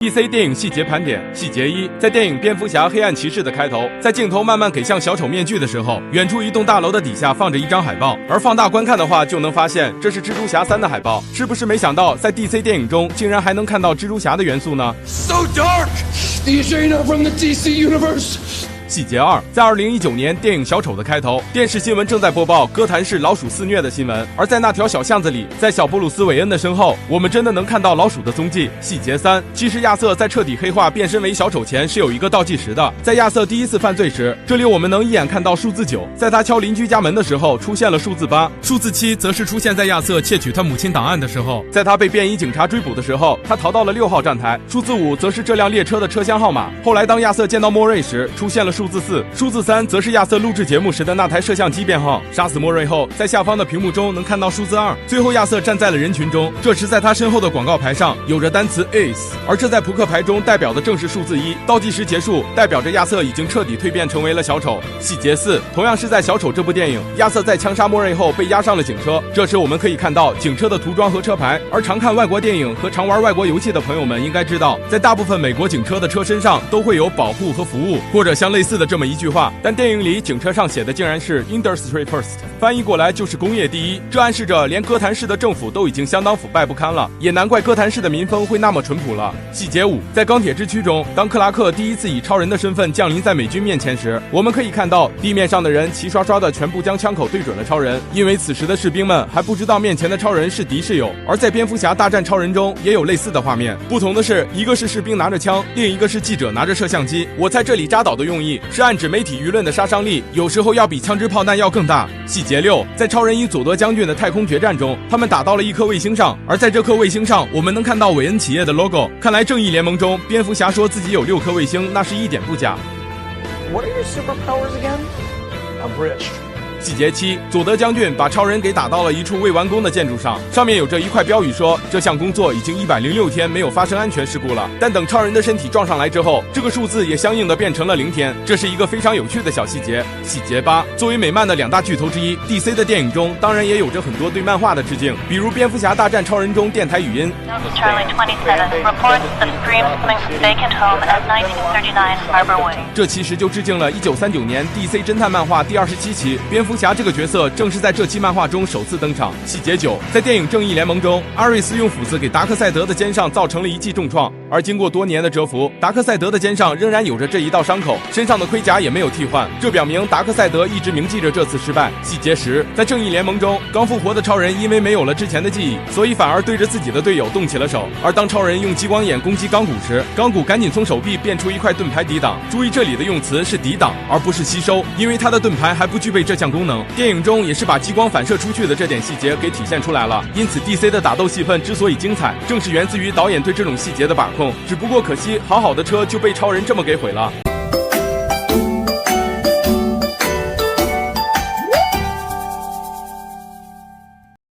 DC 电影细节盘点：细节一，在电影《蝙蝠侠：黑暗骑士》的开头，在镜头慢慢给向小丑面具的时候，远处一栋大楼的底下放着一张海报，而放大观看的话，就能发现这是蜘蛛侠3的海报。是不是没想到在 DC 电影中竟然还能看到蜘蛛侠的元素呢 ？So dark, the Ashina from the DC universe. 细节二，在2019年电影《小丑》的开头，电视新闻正在播报哥谭市老鼠肆虐的新闻，而在那条小巷子里，在小布鲁斯·韦恩的身后，我们真的能看到老鼠的踪迹。细节三，其实亚瑟在彻底黑化变身为小丑前是有一个倒计时的，在亚瑟第一次犯罪时，这里我们能一眼看到数字9，在他敲邻居家门的时候出现了数字8，数字7则是出现在亚瑟窃取他母亲档案的时候，在他被便衣警察追捕的时候，他逃到了6号站台，数字5则是这辆列车的车厢号码。后来当亚瑟见到莫瑞时，出现了数字4，数字3则是亚瑟录制节目时的那台摄像机编号。杀死莫瑞后，在下方的屏幕中能看到数字2。最后亚瑟站在了人群中，这时在他身后的广告牌上有着单词 Ace， 而这在扑克牌中代表的正是数字1。倒计时结束，代表着亚瑟已经彻底蜕变成为了小丑。细节4，同样是在小丑这部电影，亚瑟在枪杀莫瑞后被押上了警车，这时我们可以看到警车的涂装和车牌。而常看外国电影和常玩外国游戏的朋友们应该知道，在大部分美国警车的车身上都会有保护和服务，或者相类似的这么一句话，但电影里警车上写的竟然是 Industry First， 翻译过来就是工业第一，这暗示着连哥谭市的政府都已经相当腐败不堪了，也难怪哥谭市的民风会那么淳朴了。细节5，在钢铁之躯中，当克拉克第一次以超人的身份降临在美军面前时，我们可以看到地面上的人齐刷刷的全部将枪口对准了超人，因为此时的士兵们还不知道面前的超人是敌是友。而在蝙蝠侠大战超人中也有类似的画面，不同的是一个是士兵拿着枪，另一个是记者拿着摄像机。我猜这里扎导的用意是暗指媒体舆论的杀伤力有时候要比枪支炮弹要更大。细节6，在超人与佐德将军的太空决战中，他们打到了一颗卫星上，而在这颗卫星上我们能看到韦恩企业的 logo， 看来正义联盟中蝙蝠侠说自己有6颗卫星，那是一点不假。 What are your superpowers again? I'm rich. 细节7，佐德将军把超人给打到了一处未完工的建筑上，上面有着一块标语说这项工作已经106天没有发生安全事故了。但等超人的身体撞上来之后，这个数字也相应的变成了0天，这是一个非常有趣的小细节。细节8，作为美漫的2大巨头之一 ，DC 的电影中当然也有着很多对漫画的致敬，比如蝙蝠侠大战超人中电台语音。Charlie 27 reports the screams coming from vacant home at 1939 Harbor Way。这其实就致敬了1939年 DC 侦探漫画第27期，蝙蝠侠这个角色正是在这期漫画中首次登场。细节9，在电影《正义联盟》中，阿瑞斯用斧子给达克赛德的肩上造成了一记重创，而经过多年的蛰伏，达克赛德的肩上仍然有着这一道伤口，身上的盔甲也没有替换，这表明达克赛德一直铭记着这次失败。细节10，在《正义联盟》中，刚复活的超人因为没有了之前的记忆，所以反而对着自己的队友动起了手，而当超人用激光眼攻击钢骨时，钢骨赶紧从手臂变出一块盾牌抵挡。注意这里的用词是抵挡而不是吸收，因为他的盾牌还不具备这项功能。电影中也是把激光反射出去的这点细节给体现出来了，因此 DC 的打斗戏份之所以精彩，正是源自于导演对这种细节的把控。只不过可惜，好好的车就被超人这么给毁了。